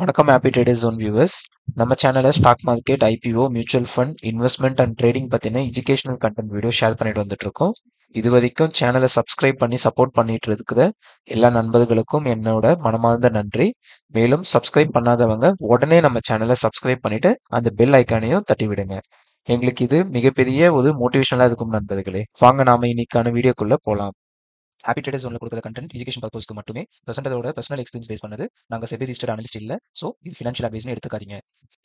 வணக்கம் happy traders zone viewers. நம்ம சேனலில் stock market, IPO, mutual fund, investment and trading பற்றின எஜுகேஷனல் கண்டென்ட் வீடியோ ஷேர் பண்ணிட்டு வந்துட்டு இருக்கோம். இது வரைக்கும் சேனலை சப்ஸ்கிரைப் பண்ணி சப்போர்ட் பண்ணிட்டு இருக்கிற எல்லா நண்பர்களுக்கும் என்னோட மனமார்ந்த நன்றி. மேலும் சப்ஸ்கிரைப் பண்ணாதவங்க உடனே நம்ம சேனலை சப்ஸ்கிரைப் பண்ணிட்டு அந்த பெல் ஐக்கானையும் தட்டி விடுங்க. எங்களுக்கு இது மிகப்பெரிய ஒரு மோட்டிவேஷனலாக இருக்கும் நண்பர்களே. வாங்க நாம இன்னைக்கான வீடியோக்குள்ள போகலாம். ஹாப்பி ட்ரேடர்ஸ் ஜோன்ல கொடுக்குற கண்டென்ட் எஜுகேஷன் பர்பஸ்க்கு மட்டுமே பிரசன்டரோட பர்சனல் எக்ஸ்பீரியன்ஸ் பேஸ் பண்ணது. நாங்கள் செபி ரிஜிஸ்டர்ட் அனலிஸ்ட் இல்ல, ஸோ இது ஃபினான்ஷியல் அட்வைஸ்னு எடுத்துக்காதீங்க.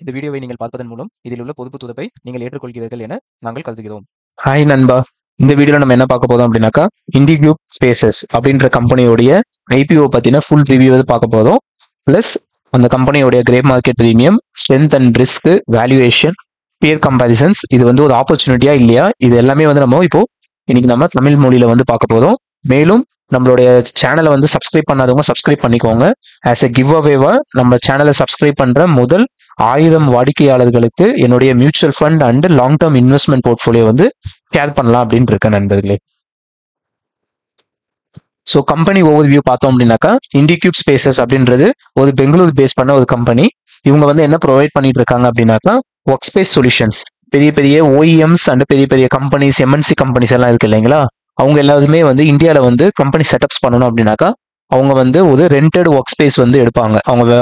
இந்த வீடியோவை நீங்கள் பார்ப்பதன் மூலம் இதில் உள்ள பொதுப்பு துதப்பை நீங்கள் ஏற்றுக்கொள்கிறீர்கள் என நாங்கள் கருதுகிறோம். ஹாய் நண்பா, இந்த வீடியோவில் நம்ம என்ன பார்க்க போதும் அப்படின்னாக்கா இண்டிகியூப் ஸ்பேசஸ் அப்படின்ற கம்பெனியோடைய ஐபிஓ பற்றின ஃபுல் ரிவ்யூ பார்க்க போதும். ப்ளஸ் அந்த கம்பெனியோடைய grey market premium, strength and risk, valuation, peer comparisons, இது ஒரு ஆப்பர்ச்சுனிட்டியா இல்லையா, இது எல்லாமே நம்ம இப்போ இன்னைக்கு நம்ம தமிழ் மொழியில பார்க்க போதும். மேலும் நம்மளுடைய சேனலை சப்ஸ்கிரைப் பண்ணாதவங்க சப்ஸ்கிரைப் பண்ணிக்கோங்க. ஆஸ் எ கிவ் அவேவா நம்ம சேனலை சப்ஸ்கிரைப் பண்ற முதல் 1000 வாடிக்கையாளர்களுக்கு என்னுடைய mutual fund and long term investment portfolio share பண்ணலாம் அப்படின்னு இருக்கேன் நண்பர்களே. ஸோ கம்பெனி ஓவர் வியூ பார்த்தோம் அப்படின்னாக்கா இண்டிகியூப் ஸ்பேசஸ் அப்படின்றது ஒரு பெங்களூர் பேஸ் பண்ண ஒரு கம்பெனி. இவங்க என்ன ப்ரொவைட் பண்ணிட்டு இருக்காங்க அப்படின்னாக்கா ஒர்க் ஸ்பேஸ் சொல்யூஷன்ஸ். பெரிய பெரிய ஓஇஎம்ஸ் அண்ட் பெரிய பெரிய கம்பெனிஸ், எம்என்சி கம்பெனிஸ் எல்லாம் இருக்கு இல்லைங்களா, அவங்க எல்லாருமே இந்தியாவில் கம்பெனி செட்டப்ஸ் பண்ணணும் அப்படின்னாக்கா அவங்க ஒரு ரெண்டட் ஒர்க் ஸ்பேஸ் எடுப்பாங்க. அவங்க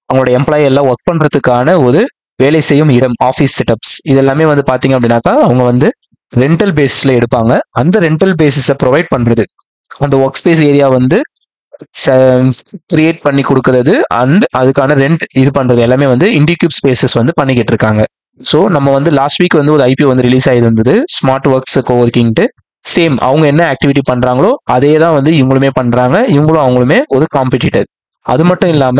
அவங்களோட எம்ப்ளாயி எல்லாம் ஒர்க் பண்றதுக்கான ஒரு வேலை செய்யும் இடம், ஆஃபீஸ் செட்டப்ஸ், இது எல்லாமே பார்த்தீங்க அப்படின்னாக்கா அவங்க ரெண்டல் பேசிஸ்ல எடுப்பாங்க. அந்த ரெண்டல் பேசிஸை ப்ரொவைட் பண்றது, அந்த ஒர்க் ஸ்பேஸ் ஏரியா கிரியேட் பண்ணி கொடுக்கறது அண்ட் அதுக்கான ரெண்ட் இது பண்றது எல்லாமே இண்டிகியூப் ஸ்பேசஸ் பண்ணிக்கிட்டு இருக்காங்க. ஸோ நம்ம லாஸ்ட் வீக் ஒரு ஐபிஓ ரிலீஸ் ஆகிருந்தது, ஸ்மார்ட் ஒர்க்ஸ் கோவர்க்கிங்ட்டு. சேம் அவங்க என்ன ஆக்டிவிட்டி பண்றாங்களோ அதே தான் இவங்களுமே பண்றாங்க. இவங்களும் அவங்களுமே ஒரு காம்படிட்டர். அது மட்டும் இல்லாம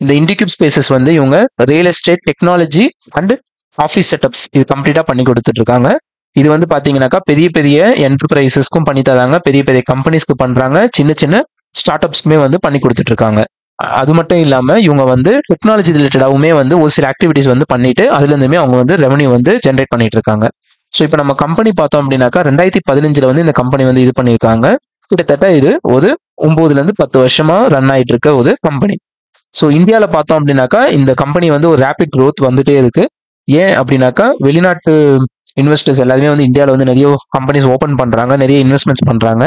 இந்த இண்டிகியூப் ஸ்பேசஸ் இவங்க real estate, technology and office setups இது கம்ப்ளீட்டா பண்ணி கொடுத்துட்டு இருக்காங்க. இது பாத்தீங்கன்னாக்கா பெரிய பெரிய என்டர்பிரைசஸ்க்கும் பண்ணி தராங்க, பெரிய பெரிய கம்பெனிஸ்க்கு பண்றாங்க, சின்ன சின்ன ஸ்டார்ட் அப்ஸ்க்குமே பண்ணி கொடுத்துட்டு இருக்காங்க. அது மட்டும் இல்லாம இவங்க டெக்னாலஜி ரிலேட்டடாவுமே ஒரு சில ஆக்டிவிட்டிஸ் பண்ணிட்டு அதுல இருந்துமே அவங்க ரெவன்யூ ஜென்ரேட் பண்ணிட்டு இருக்காங்க. ஸோ இப்போ நம்ம கம்பெனி பார்த்தோம் அப்படின்னாக்கா 2015 இந்த கம்பெனி இது பண்ணியிருக்காங்க. கிட்டத்தட்ட இது ஒரு 9 to 10 வருஷமா ரன் ஆயிட்டு இருக்க ஒரு கம்பெனி. ஸோ இந்தியாவில் பார்த்தோம் அப்படின்னாக்கா இந்த கம்பெனி ஒரு ரேபிட் க்ரோத் வந்துட்டே இருக்கு. ஏன் அப்படின்னாக்கா வெளிநாட்டு இன்வெஸ்டர்ஸ் எல்லாருமே இந்தியாவில் நிறைய கம்பெனிஸ் ஓப்பன் பண்றாங்க, நிறைய இன்வெஸ்ட்மெண்ட்ஸ் பண்றாங்க.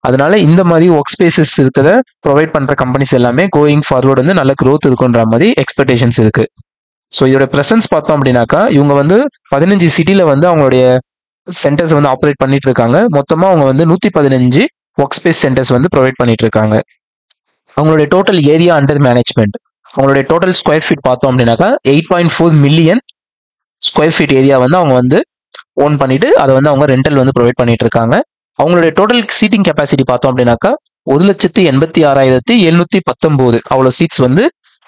அதனால இந்த மாதிரி ஒர்க் ஸ்பேசஸ் இருக்கிறத ப்ரொவைட் பண்ற கம்பெனிஸ் எல்லாமே கோயிங் ஃபார்வர்டு நல்ல க்ரோத் இருக்குன்ற மாதிரி எக்ஸ்பெக்டேஷன்ஸ் இருக்கு. ஸோ இதோட ப்ரெசன்ஸ் பார்த்தோம் அப்படின்னாக்கா இவங்க 15 சிட்டில அவங்களுடைய சென்டர்ஸ் ஆப்ரேட் பண்ணிட்டு இருக்காங்க. மொத்தமா அவங்க 115 ஒர்க் ஸ்பேஸ் சென்டர்ஸ் ப்ரொவைட் பண்ணிட்டு இருக்காங்க. அவங்களுடைய டோட்டல் ஏரியா அண்டர் மேனேஜ்மெண்ட், அவங்களுடைய டோட்டல் ஸ்கொயர் ஃபீட் பார்த்தோம் அப்படின்னாக்கா 8.4 மில்லியன் ஸ்கொயர் ஃபீட் ஏரியா அவங்க ஓன் பண்ணிட்டு அதை அவங்க ரெண்டல் ப்ரொவைட் பண்ணிட்டு இருக்காங்க. அவங்களுடைய டோட்டல் சீட்டிங் கெப்பாசிட்டி பார்த்தோம் அப்படின்னாக்கா 1,86,719 அவ்வளோ சீட்ஸ்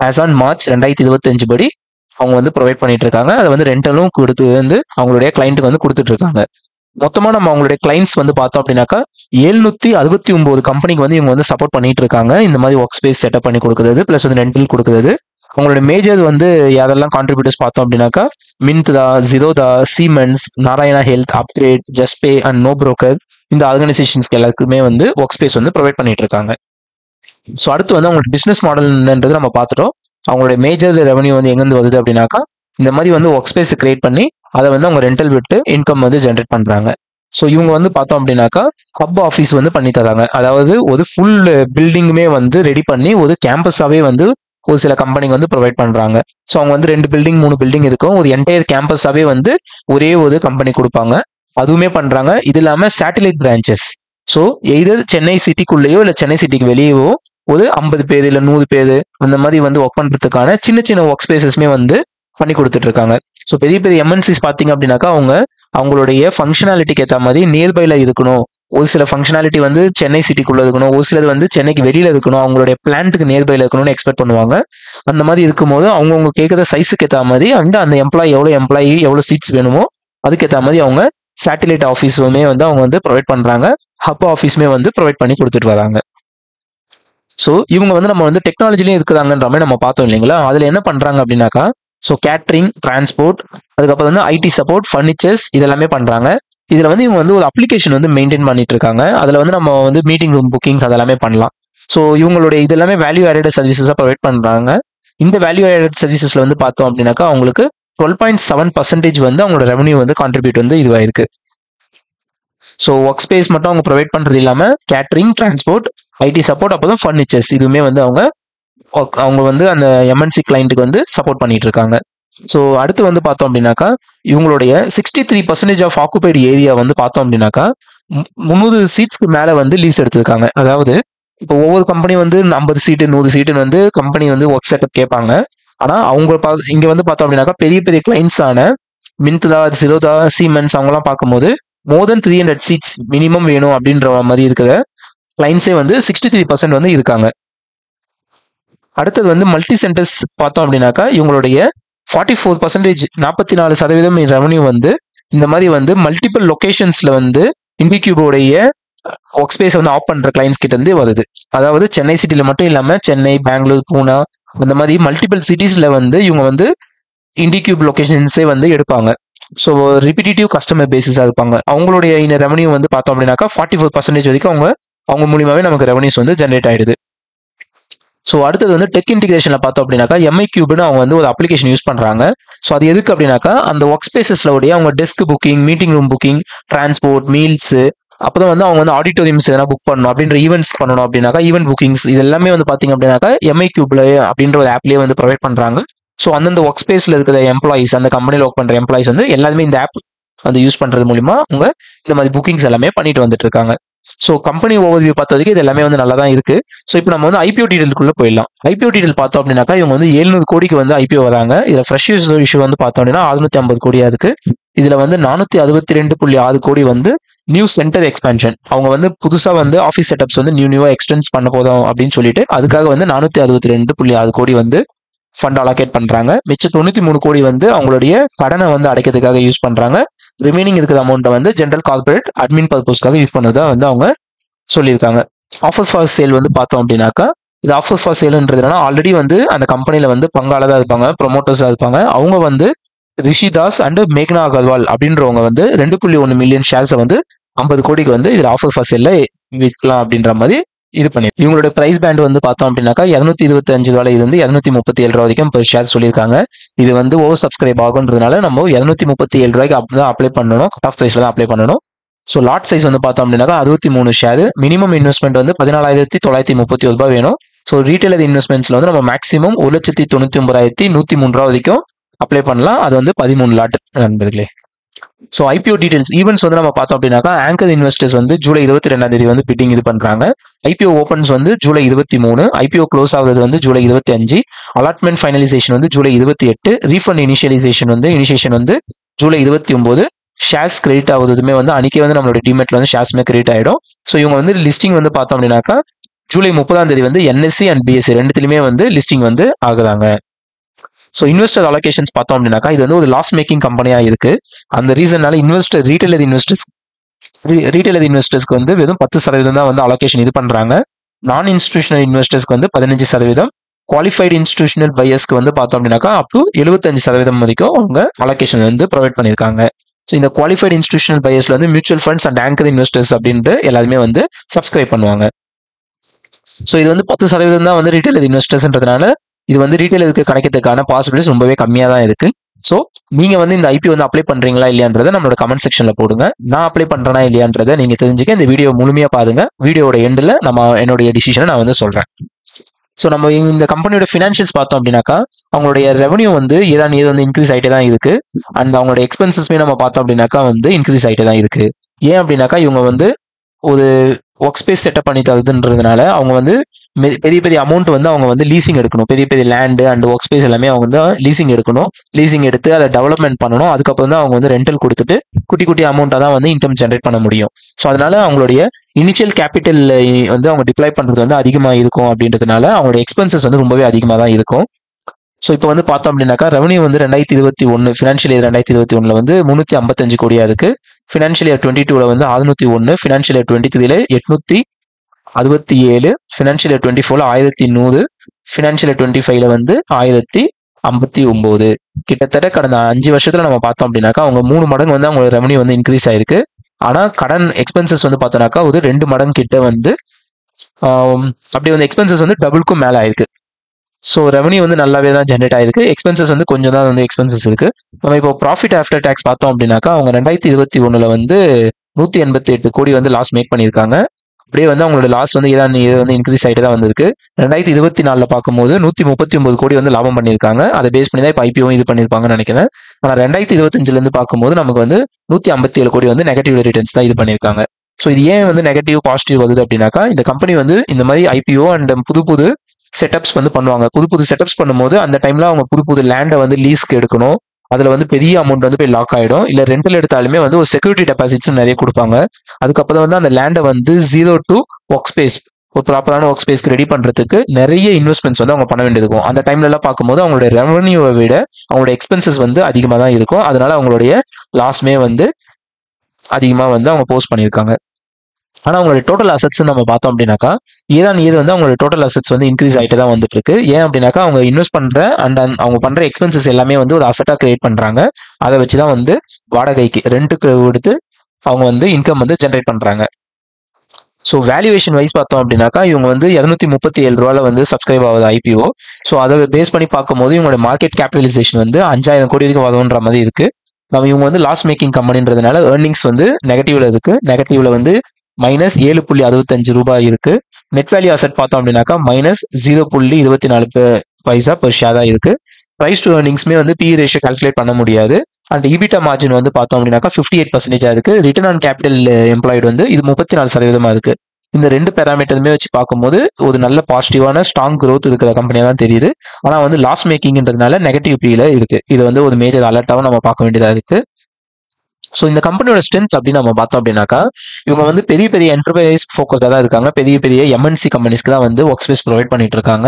ஆஸ் ஆன் மார்ச் 2025 படி அவங்க ப்ரொவைட் பண்ணிட்டு இருக்காங்க. அதை ரெண்டலும் கொடுத்து அவங்களுடைய கிளைண்ட்டுக்கு கொடுத்துட்டு இருக்காங்க. மொத்தமா நம்ம அவங்களுடைய கிளைண்ட்ஸ் பார்த்தோம் அப்படின்னாக்கா 769 கம்பெனிக்கு இவங்க சப்போர்ட் பண்ணிட்டு இருக்காங்க. இந்த மாதிரி ஒர்க் ஸ்பேஸ் செட்டப் பண்ணி கொடுக்குறது பிளஸ் ரெண்டல் கொடுக்குறது. அவங்களோட மேஜர் யாரெல்லாம் கான்ட்ரிபியூட்டர்ஸ் பார்த்தோம் அப்படின்னாக்கா Myntra, Zerodha, Siemens, Narayana Health, upGrad, Juspay and NoBroker, இந்த ஆர்கனைசேஷன்ஸ்க்கு எல்லாருக்குமே ஒர்க் ஸ்பேஸ் ப்ரொவைட் பண்ணிட்டு இருக்காங்க. ஸோ அடுத்து அவங்களோட பிசினஸ் மாடல்ன்றது நம்ம பார்த்துட்டோம். அவங்களுடைய மேஜர் ரெவன்யூ எங்கேருந்து வருது அப்படின்னாக்கா இந்த மாதிரி ஒர்க் ஸ்பேஸ் கிரியேட் பண்ணி அதை அவங்க ரெண்டல் விட்டு இன்கம் ஜென்ரேட் பண்றாங்க. ஸோ இவங்க பார்த்தோம் அப்படின்னாக்கா ஹப் ஆஃபீஸ் பண்ணி தராங்க. அதாவது ஒரு ஃபுல் பில்டிங்குமே ரெடி பண்ணி ஒரு கேம்பஸாவே ஒரு சில கம்பெனிக்கு ப்ரொவைட் பண்றாங்க. ஸோ அவங்க 2 பில்டிங் 3 பில்டிங் இருக்கும், ஒரு என்டையர் கேம்பஸாவே ஒரே ஒரு கம்பெனி கொடுப்பாங்க. அதுவுமே பண்றாங்க. இது இல்லாம satellite branches, so either Chennai சிட்டிக்குள்ளேயோ இல்லை சென்னை சிட்டிக்கு வெளியேவோ ஒரு 50 பேர் இல்லை 100 பேர் அந்த மாதிரி ஒர்க் பண்றதுக்கான சின்ன சின்ன ஒர்க் ஸ்பேசஸ்மே பண்ணி கொடுத்துட்டு இருக்காங்க. ஸோ பெரிய பெரிய எம்என்சிஸ் பார்த்தீங்க அப்படின்னாக்கா அவங்களுடைய ஃபங்க்ஷனாலிட்டிக்கு ஏற்ற மாதிரி நியர்பைல இருக்கணும். ஒரு சில ஃபங்க்ஷனாலிட்டி சென்னை சிட்டிக்குள்ள இருக்கணும், ஒரு சிலது சென்னைக்கு வெளியில இருக்கணும், அவங்களுடைய பிளான்ட்டுக்கு நியர்பைல இருக்கணும்னு எக்ஸ்பெக்ட் பண்ணுவாங்க. அந்த மாதிரி இருக்கும்போது அவங்கவுங்க கேட்குற சைஸுக்கு ஏற்ற மாதிரி அண்ட் அந்த எம்ப்ளாயி எவ்வளோ சீட்ஸ் வேணுமோ அதுக்கேற்ற மாதிரி அவங்க சேட்டலைட் ஆஃபீஸுமே அவங்க ப்ரொவைட் பண்றாங்க. ஹப் ஆஃபீஸுமே ப்ரொவைட் பண்ணி கொடுத்துட்டு வராங்க. ஸோ இவங்க நம்ம டெக்னாலஜிலையும் இருக்கிறாங்கன்ற மாதிரி நம்ம பார்த்தோம் இல்லைங்களா. அதுல என்ன பண்றாங்க அப்படின்னாக்கா ஸோ கேட்டரிங், டிரான்ஸ்போர்ட், அதுக்கப்புறம் ஐடி சப்போர்ட், ஃபர்னிச்சர்ஸ் இதெல்லாமே பண்றாங்க. இதுல இவங்க ஒரு அப்ளிகேஷன் மெயின்டைன் பண்ணிட்டு இருக்காங்க. அதுல நம்ம மீட்டிங் ரூம் புக்கிங்ஸ் அதெல்லாமே பண்ணலாம். ஸோ இவங்களுடைய இதெல்லாமே வேல்யூ ஆடட் சர்வீசஸா ப்ரொவைட் பண்றாங்க. இந்த வேல்யூ ஆடட் சர்வீசஸ்ல வந்து பார்த்தோம் அப்படின்னாக்கா அவங்களுக்கு 12.7% வந்து அவங்களோட ரெவன்யூ வந்து கான்ட்ரிபியூட் வந்து இதுவாயிருக்கு. ஸோ ஒர்க் ஸ்பேஸ் மட்டும் அவங்க ப்ரொவைட் பண்றது இல்லாம கேட்டரிங், டிரான்ஸ்போர்ட், ஐடி சப்போர்ட், அப்போதான் ஃபர்னிச்சர்ஸ் இதுவுமே வந்து அவங்க வந்து அந்த எம்என்சி கிளைண்ட்டுக்கு வந்து சப்போர்ட் பண்ணிட்டு இருக்காங்க. ஸோ அடுத்து வந்து பார்த்தோம் அப்படின்னாக்கா இவங்களுடைய 63% ஆஃப் ஆக்குபைடு ஏரியா வந்து பார்த்தோம் அப்படின்னாக்கா 300 சீட்ஸ்க்கு மேல வந்து லீஸ் எடுத்திருக்காங்க. அதாவது இப்போ ஒவ்வொரு கம்பெனி வந்து 50 சீட்டு 100 சீட்டுன்னு வந்து கம்பெனி வந்து ஒர்க் செட்டப் கேட்பாங்க. ஆனா அவங்க இங்க வந்து பார்த்தோம் அப்படின்னாக்கா பெரிய பெரிய கிளைண்ட்ஸ் ஆன மின்தா, சிலோதா, சீமென்ஸ் அவங்கலாம் பார்க்கும்போது மோர் தென் 300 சீட்ஸ் மினிமம் வேணும் அப்படின்ற மாதிரி இருக்கிற கிளைண்ட்ஸே வந்து 63% வந்து இருக்காங்க. அடுத்தது வந்து மல்டி சென்டர்ஸ் பார்த்தோம் அப்படின்னாக்கா இவங்களுடைய 44% 44% ரெவன்யூ வந்து இந்த மாதிரி வந்து மல்டிபிள் லொகேஷன்ஸ்ல வந்து இண்டிக்யூபோடைய ஒர்க் ஸ்பேஸ் வந்து ஆப் பண்ற கிளைண்ட்ஸ் கிட்ட இருந்து வருது. அதாவது சென்னை சிட்டில மட்டும் இல்லாம சென்னை, பெங்களூர், பூனா இந்த மாதிரி மல்டிபிள் சிட்டிஸ்ல வந்து இவங்க வந்து இண்டிக்யூப் லொகேஷன்ஸே வந்து எடுப்பாங்க. ஸோ ரிப்பீட்டிவ் கஸ்டமர் பேசிஸா இருப்பாங்க. அவங்களுடைய இந்த ரெவன்யூ வந்து பார்த்தோம் அப்படின்னாக்கா 44% வரைக்கும் அவங்க மூலியமாவே நமக்கு ரெவன்யூஸ் வந்து ஜென்ரேட் ஆயிடுது. ஸோ அடுத்தது வந்து டெக் இன்டிகிரேஷன்ல பார்த்தோம் அப்படின்னாக்கா எம்ஐ கியூப்னு அவங்க வந்து ஒரு அப்ளிகேஷன் யூஸ் பண்றாங்க. ஸோ அது எதுக்கு அப்படின்னாக்கா அந்த ஒர்க் ஸ்பேசஸ்ல உடைய அவங்க desk booking, meeting room booking, transport, meals, அப்பதான் வந்து அவங்க வந்து ஆடிட்டோரியம்ஸ் எதனா புக் பண்ணணும் அப்படின்ற ஈவெண்ட்ஸ் பண்ணணும் அப்படின்னாக்கா ஈவெண்ட் புக்கிங்ஸ் இது எல்லாமே வந்து பாத்தீங்க அப்படின்னாக்கா எம்ஐ கியூப்ல அப்படின்ற ஒரு ஆப்லயே வந்து ப்ரொவைட் பண்றாங்க. ஸோ அந்தந்த ஒர்க் ஸ்பேஸ்ல இருக்கிற எம்ப்ளாயிஸ், அந்த கம்பெனியில் ஒர்க் பண்ற எம்ப்ளாயிஸ் வந்து எல்லாருமே இந்த ஆப் வந்து யூஸ் பண்றது மூலியமா அவங்க இந்த மாதிரி புக்கிங்ஸ் எல்லாமே பண்ணிட்டு வந்துட்டு இருக்காங்க. ஸோ கம்பெனி ஓவர்வியூ பார்த்ததுக்கு இது எல்லாமே வந்து நல்லா தான் இருக்கு. ஸோ இப்போ நம்ம வந்து ஐபிஓ டீடைலுக்குள்ள போயிடலாம். ஐபிஓ டீடைல் பார்த்தோம் அப்படின்னாக்கா இவங்க வந்து 700 கோடிக்கு வந்து ஐபிஓ வராங்க. இதுல ஃப்ரெஷ் இஷ்யூ வந்து பார்த்தோம் அப்படின்னா 650 கோடியா இருக்கு. இதுல வந்து 462.6 கோடி வந்து நியூ சென்டர் எக்ஸ்பான்ஷன். அவங்க வந்து புதுசா வந்து ஆஃபீஸ் செட்டப்ஸ் வந்து நியூவா எக்ஸ்டென்ஸ் பண்ண போதும் அப்படின்னு சொல்லிட்டு அதுக்காக வந்து 462.6 கோடி வந்து ஃபண்ட் அலோகேட் பண்றாங்க. மிச்சம் 93 கோடி வந்து அவங்களுடைய கடனை வந்து அடைக்கிறதுக்காக யூஸ் பண்றாங்க. ரிமைனிங் இருக்கிற அமௌண்ட்டை வந்து ஜென்ரல் கார்பரேட் அட்மின் பர்பஸ்க்காக யூஸ் பண்ணதா வந்து அவங்க சொல்லியிருக்காங்க. ஆஃபர் ஃபார் சேல் வந்து பார்த்தோம் அப்படின்னாக்கா இது ஆஃபர் ஃபார் சேல்ன்றதுனால ஆல்ரெடி வந்து அந்த கம்பெனில வந்து பங்காளதா இருப்பாங்க, ப்ரொமோட்டர்ஸா இருப்பாங்க. அவங்க வந்து ரிஷிதாஸ் அண்ட் மேக்னா அகர்வால் அப்படின்றவங்க வந்து 2.1 மில்லியன் ஷேர்ஸை வந்து 50 கோடிக்கு வந்து இதுல ஆஃபர் ஃபார் சேல்ல விற்கலாம் அப்படின்ற மாதிரி இது பண்ணி இவங்களோட பிரைஸ் பேண்ட் வந்து பார்த்தோம் அப்படின்னாக்கா $225 இருந்து $237 வரைக்கும் பெர் ஷேர் சொல்லியிருக்காங்க. இது வந்து ஓவர் சப்ஸ்கிரைப் ஆகுன்றதுனால நம்ம $237 அப்படிதான் அப்ளை பண்ணணும், கட் ஆஃப் பிரைஸ்ல தான் அப்ளை பண்ணணும். ஸோ லாட் சைஸ் வந்து பார்த்தோம் அப்படின்னாக்கா 63 ஷேர். மினிமம் இன்வெஸ்ட்மெண்ட் வந்து $14,931 வேணும். ஸோ ரீட்டைலர் இன்வெஸ்ட்மெண்ட்ஸ்ல வந்து நம்ம மேக்ஸிமம் 1,99,103 வரைக்கும் அப்ளை பண்ணலாம். அது வந்து 13 லாட் நண்பர்களே. ஸோ ஐபிஓ டீடைல்ஸ் ஈவெண்ட்ஸ் வந்து நம்ம பார்த்தோம் அப்படின்னாக்கா ஆங்கர் இன்வெஸ்டர்ஸ் வந்து ஜூலை 22 வந்து பிட்டிங் இது பண்றாங்க. ஐபிஓ ஓப்பன்ஸ் வந்து ஜூலை 23, ஐபிஓ க்ளோஸ் ஆகுது வந்து ஜூலை 25, அலாட்மெண்ட் ஃபைனலைசேஷன் வந்து ஜூலை 28, ரீஃபண்ட் இனிஷியேஷன் வந்து ஜூலை 29, ஷேர்ஸ் கிரெடிட் ஆகுதுமே வந்து அன்னைக்கே வந்து நம்மளோட டிமெட்ல வந்து ஷேர்ஸ்மே கிரெடிட் ஆயிடும். ஸோ இவங்க வந்து லிஸ்டிங் வந்து பார்த்தோம் அப்படின்னாக்கா ஜூலை 30 வந்து என்எஸ்சி அண்ட் பிஎஸ்சி ரெண்டுத்திலுமே வந்து லிஸ்டிங் வந்து ஆகுறாங்க. ஸோ இன்வெஸ்டர் அலோகேஷன்ஸ் பார்த்தோம் அப்படின்னாக்கா இது வந்து ஒரு லாஸ் மேக்கிங் கம்பெனியா இருக்கு. அந்த ரீசன்னால ரீட்டைலர் இன்வெஸ்டர்ஸ்க்கு வந்து வெறும் 10% தான் வந்து அலோகேஷன் இது பண்றாங்க. நான் இன்ஸ்டிடியூஷனல் இன்வெஸ்டர்ஸ்க்கு வந்து 15%, குவாலிஃபைடு இன்ஸ்டிடியூஷனல் பையர்ஸ்க்கு வந்து பார்த்தோம் அப்படின்னாக்கா அப் டு 75% வரைக்கும் அவங்க அலோகேஷன் வந்து ப்ரொவைட் பண்ணியிருக்காங்க. ஸோ இந்த குவாலிஃபைடு இன்ஸ்டிடியூஷனல் பையர்ஸ்ல வந்து mutual funds and anchor investors அப்படின்ட்டு எல்லாருமே வந்து சப்ஸ்கிரைப் பண்ணுவாங்க. ஸோ இது வந்து 10% தான் வந்து ரீட்டைலர் இன்வெஸ்டர்ஸ்ன்றதுனால இது வந்து ரீட்டைலருக்கு கிடைக்கிறதுக்கான பாசிபிலிட்டிஸ் ரொம்பவே கம்மியாக தான் இருக்கு. ஸோ நீங்க வந்து இந்த ஐபி வந்து அப்ளை பண்றீங்களா இல்லையான்றதை நம்மளோட கமெண்ட் செக்ஷன்ல போடுங்க. நான் அப்ளை பண்றேனா இல்லையான்றதை நீங்க தெரிஞ்சுக்க இந்த வீடியோ முழுமையா பாருங்க. வீடியோட எண்டில் என்னுடைய டிசிஷனை நான் வந்து சொல்றேன். ஸோ நம்ம இந்த கம்பெனியோட ஃபினான்ஷியல்ஸ் பார்த்தோம் அப்படின்னாக்கா அவங்களுடைய ரெவன்யூ வந்து ஏதாவது வந்து இன்க்ரீஸ் ஆகிட்டே தான் இருக்கு. அண்ட் அவங்களோட எக்ஸ்பென்சஸ்மே நம்ம பார்த்தோம் அப்படின்னாக்கா வந்து இன்க்ரீஸ் ஆகிட்டே தான் இருக்கு. ஏன் அப்படின்னாக்கா இவங்க வந்து ஒரு ஒர்க் ஸ்பேஸ் செட்டப் பண்ணி தருதுன்றதுனால அவங்க வந்து பெரிய பெரிய அமௌண்ட் வந்து அவங்க வந்து லீசிங் எடுக்கணும். பெரிய பெரிய லேண்டு அண்ட் ஒர்க் ஸ்பேஸ் எல்லாமே அவங்க வந்து லீசிங் எடுக்கணும். லீசிங் எடுத்து அதை டெவலப்மெண்ட் பண்ணணும். அதுக்கப்புறம் தான் அவங்க வந்து ரெண்டல் கொடுத்துட்டு குட்டி குட்டி அமௌண்ட்டாக தான் வந்து இன்கம் ஜென்ரேட் பண்ண முடியும். ஸோ அதனால அவங்களுடைய இனிஷியல் கேபிட்டல் வந்து அவங்க டிப்ளாய் பண்ணுறது வந்து அதிகமாக இருக்கும். அப்படின்றதுனால அவங்களுடைய எக்ஸ்பென்சஸ் வந்து ரொம்பவே அதிகமாக தான் இருக்கும். ஸோ இப்போ வந்து பார்த்தோம் அப்படின்னாக்கா ரெவன்யூ வந்து 2021 ஃபினான்ஷியல் இயர் 2021 வந்து 355 கோடியா இருக்கு. ஃபினான்ஷியல் இயர் 22 வந்து 601, financial year 23 867, financial year 24 1100, financial year 25 வந்து 1059. கிட்டத்தட்ட கடந்த 5 வருஷத்துல நம்ம பார்த்தோம் அப்படின்னாக்கா அவங்க 3 மடங்கு வந்து அவங்களோட ரெவன்யூ வந்து இன்க்ரீஸ் ஆயிருக்கு. ஆனா கடன் எக்ஸ்பென்சஸ் வந்து பார்த்தோம்னாக்கா ஒரு 2 மடங்கு கிட்ட வந்து அப்படி வந்து எக்ஸ்பென்சஸ் வந்து டபுளுக்கும் மேல ஆயிருக்கு. ஸோ ரெவன்யூ வந்து நல்லாவே தான் ஜென்ரேட் ஆயிருக்கு. எக்ஸ்பென்சஸ் வந்து கொஞ்சம் தான் வந்து எக்ஸ்பென்சஸ் இருக்கு. நம்ம இப்போ ப்ராஃபிட் ஆஃப்டர் டேக்ஸ் பார்த்தோம் அப்படின்னாக்கா அவங்க 2021 வந்து 188 கோடி வந்து லாஸ் மேக் பண்ணியிருக்காங்க. அப்படியே வந்து அவங்களோட லாஸ் வந்து இது வந்து இன்க்ரீஸ் ஆகிட்டு தான் வந்திருக்கு. 2024 பார்க்கும்போது 139 கோடி வந்து லாபம் பண்ணியிருக்காங்க. அதை பேஸ் பண்ணி தான் இப்போ ஐபிஓ இது பண்ணியிருப்பாங்கன்னு நினைக்கிறேன். ஆனால் 2025 பார்க்கும்போது நமக்கு வந்து 157 கோடி வந்து நெகட்டிவ் ரிட்டர்ன்ஸ் தான் இது பண்ணியிருக்காங்க. ஸோ இது ஏன் வந்து நெகட்டிவ் பாசிட்டிவ் வருது அப்படின்னாக்கா இந்த கம்பெனி வந்து இந்த மாதிரி ஐபிஓ அண்ட் புது செட்டப்ஸ் வந்து பண்ணுவாங்க. புது செட்டப்ஸ் பண்ணும்போது அந்த டைம்ல அவங்க புது லேண்டை வந்து லீஸ்க்கு எடுக்கணும். அதுல வந்து பெரிய அமௌண்ட் வந்து போய் லாக் ஆயிடும். இல்ல ரெண்டல் எடுத்தாலுமே வந்து ஒரு செக்யூரிட்டி டெபாசிட்ஸ் நிறைய கொடுப்பாங்க. அதுக்கப்புறம் வந்து அந்த லேண்டை வந்து 0 to ஒர்க் ஸ்பேஸ் ஒரு ப்ராப்பரான ஒர்க் ஸ்பேஸ்க்கு ரெடி பண்றதுக்கு நிறைய இன்வெஸ்ட்மெண்ட்ஸ் வந்து அவங்க பண்ண வேண்டியது இருக்கும். அந்த டைம்ல எல்லாம் பார்க்கும்போது அவங்களுடைய ரெவன்யூவை விட அவங்களோட எக்ஸ்பென்சஸ் வந்து அதிகமாக தான் இருக்கும். அதனால அவங்களுடைய லாஸ்மே வந்து அதிகமாக வந்து அவங்க போஸ்ட் பண்ணியிருக்காங்க. ஆனால் அவங்களோட டோட்டல் அசட்ஸ் நம்ம பார்த்தோம் அப்படின்னாக்கா ஏது வந்து அவங்களோட டோட்டல் அசட்ஸ் வந்து இன்க்ரீஸ் ஆகிட்டு தான் வந்துட்டு இருக்கு. ஏன் அப்படின்னாக்கா அவங்க இன்வெஸ்ட் பண்ற அண்ட் அவங்க பண்ற எக்ஸ்பென்சஸ் எல்லாமே வந்து ஒரு அசட்டா கிரியேட் பண்றாங்க. அதை வச்சு தான் வந்து வாடகைக்கு ரெண்ட்டுக்கு கொடுத்து அவங்க வந்து இன்கம் வந்து ஜென்ரேட் பண்றாங்க. ஸோ வேல்யூவேஷன் வைஸ் பார்த்தோம் அப்படின்னாக்கா இவங்க வந்து 237 ரூபாயில வந்து சப்ஸ்கிரைப் ஆகுது ஐபிஓ. ஸோ அதை பேஸ் பண்ணி பார்க்கும்போது இவங்களோட மார்க்கெட் கேபிட்டலைசேஷன் வந்து 5000 கோடி வரைக்கும் வரும்ன்ற மாதிரி இருக்கு. நம்ம இவங்க வந்து லாஸ் மேக்கிங் கம்பெனின்றதுனால ஏர்னிங்ஸ் வந்து நெகட்டிவ்ல இருக்கு. நெகட்டிவ்ல வந்து -7.65 ரூபாய் இருக்கு. நெட் வேல்யூ அசெட் பார்த்தோம் அப்படின்னாக்கா -0.24 பைசா பெர் ஷேர் தான் இருக்கு. பிரைஸ் டு ஏர்னிங்ஸ்மே வந்து பி ரேஷியோ கால்குலேட் பண்ண முடியாது. அண்ட் இபிட்டா மார்ஜின் வந்து பார்த்தோம் அப்படின்னாக்கா 58% இருக்கு. ரிட்டர்ன் ஆன் கேபிட்டல் எம்ப்ளாய்டு வந்து இது 34% இருக்கு. இந்த ரெண்டு பேராமீட்டருமே வச்சு பார்க்கும்போது ஒரு நல்ல பாசிட்டிவான ஸ்ட்ராங் growth இருக்கிற கம்பெனியா தான் தெரியுது. ஆனால் வந்து லாஸ் மேக்கிங்ன்றதுனால நெகட்டிவ் பில இருக்கு. இது வந்து ஒரு மேஜர் அலர்ட்டாவும் நம்ம பார்க்க வேண்டியதா இருக்கு. ஸோ இந்த கம்பெனியோட ஸ்ட்ரென்த் அப்படின்னு நம்ம பார்த்தோம் அப்படின்னாக்கா இவங்க வந்து பெரிய என்டர்பிரைஸ் ஃபோக்கஸ்டாக தான் இருக்காங்க. பெரிய எம்என்சி கம்பெனிஸ்க்கு தான் வந்து ஒர்க் ஸ்பேஸ் ப்ரொவைட் பண்ணிட்டு இருக்காங்க.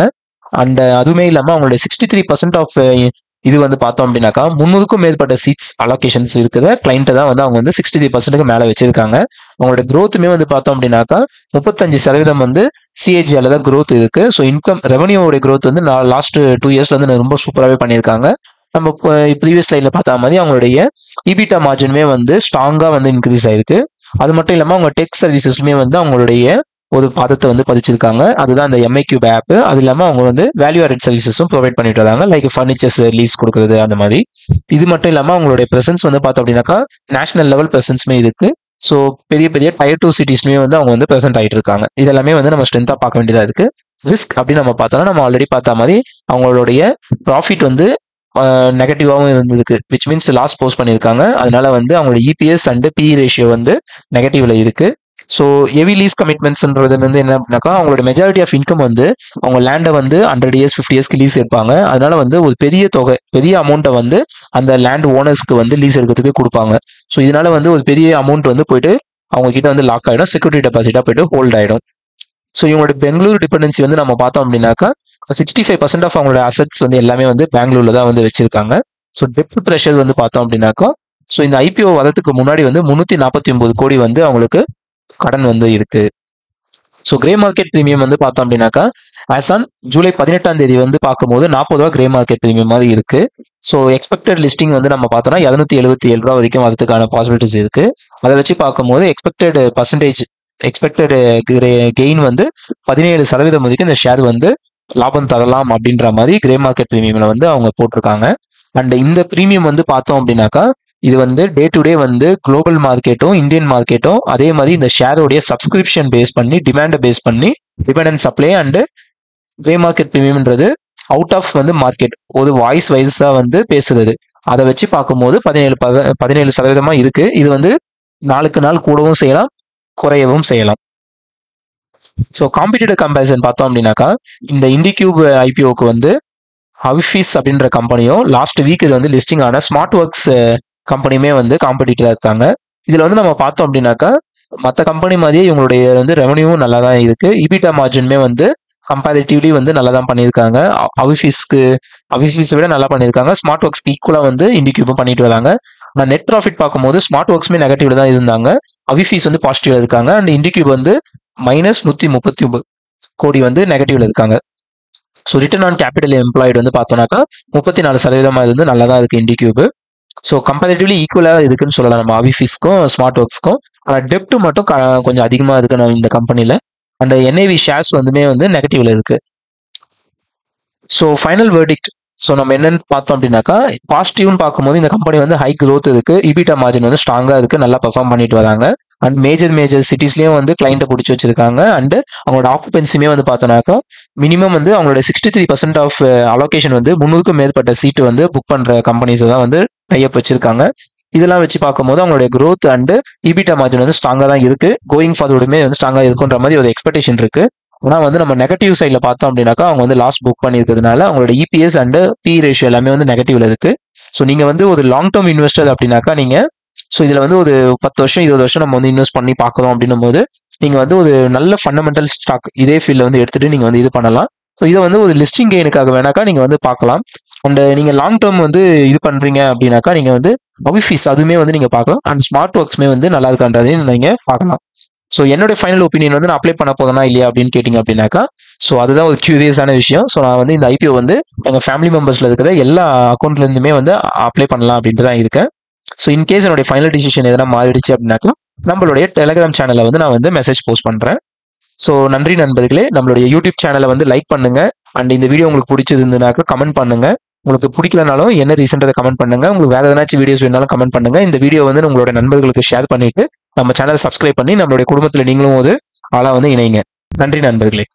அண்ட் அதுவுமே இல்லாமல் அவங்களுடைய 63% ஆஃப் இது வந்து பார்த்தோம் அப்படின்னாக்கா 300க்கும் மேற்பட்ட சீட்ஸ் அலோகேஷன்ஸ் இருக்கிற கிளைண்ட்டை தான் வந்து அவங்க வந்து 63%க்கு மேலே வச்சிருக்காங்க. அவங்களோட growthமே வந்து பார்த்தோம் அப்படின்னாக்கா 35% வந்து சிஏஜியால தான் growth இருக்கு. ஸோ இன்கம் ரெவன்யூவோட growth வந்து லாஸ்ட் 2 இயர்ஸ்ல வந்து ரொம்ப சூப்பராகவே பண்ணியிருக்காங்க. நம்ம ப்ரீவியஸ் ஸ்லைட்ல பார்த்த மாதிரி அவங்களுடைய இபிட்டா மார்ஜினுமே வந்து ஸ்ட்ராங்கா வந்து இன்க்ரீஸ் ஆயிருக்கு. அது மட்டும் இல்லாமல் அவங்க டெக் சர்வீசஸ்லுமே வந்து அவங்களுடைய ஒரு பாதத்தை வந்து பதிச்சிருக்காங்க. அதுதான் அந்த எம்ஐக்யூப் ஆப். அது இல்லாமல் அவங்க வந்து வேல்யூ ஆடட் சர்வீசஸும் ப்ரொவைட் பண்ணிட்டு வராங்க. லைக் ஃபர்னிச்சர்ஸ் லீஸ் கொடுக்குறது அந்த மாதிரி. இது மட்டும் இல்லாமல் அவங்களுடைய பிரசன்ஸ் வந்து பார்த்தோம் அப்படின்னாக்கா நேஷனல் லெவல் பிரசன்ஸ்மே இருக்கு. ஸோ பெரிய Tier 2 சிட்டிஸ்லயுமே வந்து அவங்க வந்து பிரசன்ட் ஆகிட்டு இருக்காங்க. இதெல்லாமே வந்து நம்ம ஸ்ட்ரென்த்தா பார்க்க வேண்டியதா இருக்கு. ரிஸ்க் அப்படின்னு நம்ம பார்த்தோம்னா நம்ம ஆல்ரெடி பார்த்த மாதிரி அவங்களுடைய ப்ராஃபிட் வந்து நெகட்டிவாகவும் இருந்திருக்கு. விச் மீன்ஸ் லாஸ் போஸ்ட் பண்ணியிருக்காங்க. அதனால வந்து அவங்களோட இபிஎஸ் அண்ட் பி ரேஷியோ வந்து நெகட்டிவ்ல இருக்கு. ஸோ ஹெவி லீஸ் கமிட்மெண்ட்ஸ்ன்றது வந்து என்ன அப்படின்னாக்கா அவங்களோட மெஜாரிட்டி ஆஃப் இன்கம் வந்து அவங்க லேண்டை வந்து 100 இயர்ஸ் 50 இயர்ஸ்க்கு லீஸ் எடுப்பாங்க. அதனால வந்து ஒரு பெரிய அமௌண்ட்டை வந்து அந்த லேண்ட் ஓனர்ஸ்க்கு வந்து லீஸ் எடுக்கிறதுக்கு கொடுப்பாங்க. ஸோ இதனால வந்து ஒரு பெரிய அமௌண்ட் வந்து போயிட்டு அவங்க கிட்ட வந்து லாக் ஆகிடும். செக்யூரிட்டி டெபாசிட்டா போயிட்டு ஹோல்ட் ஆகிடும். ஸோ இவங்களோட பெங்களூர் டிபெண்டன்சி வந்து நம்ம பார்த்தோம் அப்படின்னாக்கா 65% ஆஃப் அவங்களோட அசட்ஸ் வந்து எல்லாமே வந்து பெங்களூர்ல தான் வந்து வச்சிருக்காங்க. ஸோ டெப்ட் ப்ரெஷர் வந்து பார்த்தோம் அப்படின்னாக்கா ஸோ இந்த ஐபிஓ வரதுக்கு முன்னாடி வந்து 349 கோடி வந்து அவங்களுக்கு கடன் வந்து இருக்கு. ஸோ கிரே மார்க்கெட் பிரீமியம் வந்து பார்த்தோம் அப்படின்னாக்கா ஆஸ் ஆன் ஜூலை 18 வந்து பார்க்கும்போது 40 ரூபா கிரே மார்க்கெட் பிரீமியம் மாதிரி இருக்கு. ஸோ எக்ஸ்பெக்டட் லிஸ்டிங் வந்து நம்ம பார்த்தோம்னா 277 ரூபா வரைக்கும் வரதுக்கான பாசிபிலிட்டிஸ் இருக்கு. அதை வச்சு பார்க்கும்போது எக்ஸ்பெக்டட் கெயின் வந்து 17% வரைக்கும் இந்த ஷேர் வந்து லாபம் தரலாம் அப்படின்ற மாதிரி கிரே மார்க்கெட் பிரீமியம்ல வந்து அவங்க போட்டிருக்காங்க. அண்ட் இந்த பிரீமியம் வந்து பார்த்தோம் அப்படின்னாக்கா இது வந்து டே டு டே வந்து குளோபல் மார்க்கெட்டும் இந்தியன் மார்க்கெட்டும் அதே மாதிரி இந்த ஷேரோடைய சப்ஸ்கிரிப்ஷன் பேஸ் பண்ணி டிமாண்டை பேஸ் பண்ணி demand and supply and grey market பிரீமியம்ன்றது அவுட் ஆஃப் வந்து மார்க்கெட் ஒரு வாய்ஸ் வைஸா வந்து பேசுறது. அதை வச்சு பார்க்கும்போது 17% இருக்கு. இது வந்து நாளுக்கு நாள் கூடவும் செய்யலாம் குறையவும் செய்யலாம். ஸோ காம்படிட்டிவ் கம்பேரிசன் பார்த்தோம் அப்படின்னாக்கா இந்த இண்டிகியூப் ஐபிஓக்கு வந்து ஹவிஃபிஸ் அப்படின்ற கம்பெனியும் லாஸ்ட் வீக் இது வந்து லிஸ்டிங் ஆன ஸ்மார்ட் ஒர்க்ஸ் கம்பெனியுமே வந்து காம்படிட்டிவா இருக்காங்க. இதுல வந்து நம்ம பார்த்தோம் அப்படின்னாக்கா மற்ற கம்பெனி மாதிரியே இவங்களுடைய வந்து ரெவன்யூவும் நல்லா தான் இருக்கு. இபிட்டா மார்ஜினுமே வந்து கம்பேரிட்டிவ்லி வந்து நல்லா தான் பண்ணியிருக்காங்க. அவிஃபிஸை விட நல்லா பண்ணியிருக்காங்க. ஸ்மார்ட் ஒர்க்ஸ்க்கு ஈக்குவலா வந்து இண்டிகியூபும் பண்ணிட்டு வராங்க. ஆனால் நெட் ப்ராஃபிட் பார்க்கும்போது ஸ்மார்ட் ஒர்க்ஸ்மே நெகட்டிவ்ல தான் இருந்தாங்க. அவிஃபிஸ் வந்து பாசிட்டிவ்ல இருக்காங்க. அண்ட் இண்டிகியூப் வந்து -139 கோடி வந்து நெகட்டிவ்ல இருக்காங்க. So return on capital employed வந்து பார்த்தோம்னாக்கா 34% இருந்து நல்லா தான் இருக்கு இண்டிகியூப். ஸோ கம்பேரிட்டிவ்லி ஈக்குவலாக இருக்குன்னு சொல்லலாம் நம்ம அவிஃபிஸ்க்கும் ஸ்மார்ட் ஒர்க்ஸ்க்கும். ஆனால் டெப்ட் மட்டும் கொஞ்சம் அதிகமாக இருக்கு நம்ம இந்த கம்பெனியில். அந்த என்ஐவி ஷேர்ஸ் வந்துமே வந்து நெகட்டிவ்ல இருக்கு. So final verdict. ஸோ நம்ம என்னன்னு பார்த்தோம் அப்படின்னாக்கா, பாசிட்டிவ்னு பார்க்கும்போது இந்த கம்பெனி வந்து ஹை growth இருக்கு, இபிட்டா மார்ஜின் வந்து ஸ்ட்ராங்கா இருக்கு, நல்லா பெர்ஃபார்ம் பண்ணிட்டு வராங்க. அண்ட் மேஜர் சிட்டிஸ்லயும் வந்து கிளைண்ட்டை பிடிச்சி வச்சிருக்காங்க. அண்ட் அவங்களோட ஆக்குபென்சியுமே வந்து பார்த்தோம்னாக்கா மினிமம் வந்து அவங்களோட 63% ஆஃப் அலோகேஷன் வந்து 300க்கும் மேற்பட்ட சீட்டு வந்து புக் பண்ற கம்பெனிஸ் தான் வந்து டைப் வச்சிருக்காங்க. இதெல்லாம் வச்சு பார்க்கும்போது அவங்களுடைய growth அண்ட் இபிட்டா மார்ஜின் வந்து ஸ்ட்ராங்கா தான் இருக்கு. கோயிங் ஃபார்வர்டுமே வந்து ஸ்ட்ராங்கா இருக்குன்ற மாதிரி ஒரு எக்ஸ்பெக்டேஷன் இருக்கு. ஆனா வந்து நம்ம நெகட்டிவ் சைட்ல பார்த்தோம் அப்படின்னாக்கா அவங்க வந்து லாஸ் புக் பண்ணியிருக்கிறதுனால அவங்களோட இபிஎஸ் அண்ட் பி ரேஷியோ எல்லாமே வந்து நெகட்டிவ்ல இருக்கு. ஸோ நீங்க வந்து ஒரு லாங் டேர்ம் இன்வெஸ்டர் அப்படின்னாக்கா நீங்க ஸோ இதுல வந்து ஒரு 10 வருஷம் 20 வருஷம் நம்ம வந்து இன்வெஸ்ட் பண்ணி பார்க்கறோம் அப்படின்னும் போது நீங்க வந்து ஒரு நல்ல ஃபண்டமெண்டல் ஸ்டாக் இதே ஃபீல்ட்ல வந்து எடுத்துட்டு நீங்க வந்து இது பண்ணலாம். ஸோ இதை வந்து ஒரு லிஸ்டிங் கெயினுக்காக வேணாக்கா நீங்க வந்து பார்க்கலாம். அண்ட் நீங்க லாங் டேர்ம் வந்து இது பண்றீங்க அப்படின்னாக்கா நீங்க வந்து அவிஃபீஸ் அதுவுமே வந்து நீங்க பார்க்கலாம். அண்ட் ஸ்மார்ட் ஒர்க்ஸ்மே வந்து நல்லா இருக்கான்றதையும் நீங்க பார்க்கலாம். ஸோ என்னோட ஃபைனல் ஒப்பீனியன் வந்து நான் அப்ளை பண்ண போதனா இல்லையா அப்படின்னு கேட்டிங்க அப்படின்னாக்கா, ஸோ அதுதான் ஒரு கியூரியஸான விஷயம். ஸோ நான் வந்து இந்த ஐபிஓ வந்து எங்கள் ஃபேமிலி மெம்பர்ஸில் இருக்கிற எல்லா அக்கௌண்ட்லேருந்துமே வந்து அப்ளை பண்ணலாம் அப்படின்ட்டு தான் இருக்கேன். ஸோ இன்கேஸ் என்னுடைய ஃபைனல் டிசிஷன் எதனா மாறிடுச்சு அப்படின்னாக்கா நம்மளுடைய டெலிகிராம் சேனலில் வந்து நான் வந்து மெசேஜ் போஸ்ட் பண்ணுறேன். ஸோ நன்றி நண்பர்களே. நம்மளுடைய யூடியூப் சேனலை வந்து லைக் பண்ணுங்க. அண்ட் இந்த வீடியோ உங்களுக்கு பிடிச்சிருந்ததுனாக்கா கமெண்ட் பண்ணுங்க. உங்களுக்கு பிடிக்கலனாலும் என்ன ரீசன்றதை கமெண்ட் பண்ணுங்க. உங்களுக்கு வேற ஏதாச்சும் வீடியோஸ் வேணாலும் கமெண்ட் பண்ணுங்க. இந்த வீடியோ வந்து உங்களோட நண்பர்களுக்கு ஷேர் பண்ணிட்டு நம்ம சேனலை சப்ஸ்கிரைப் பண்ணி நம்மளுடைய குடும்பத்தில் நீங்களும் ஒரு ஆளா வந்து இணைங்க. நன்றி நண்பர்களே.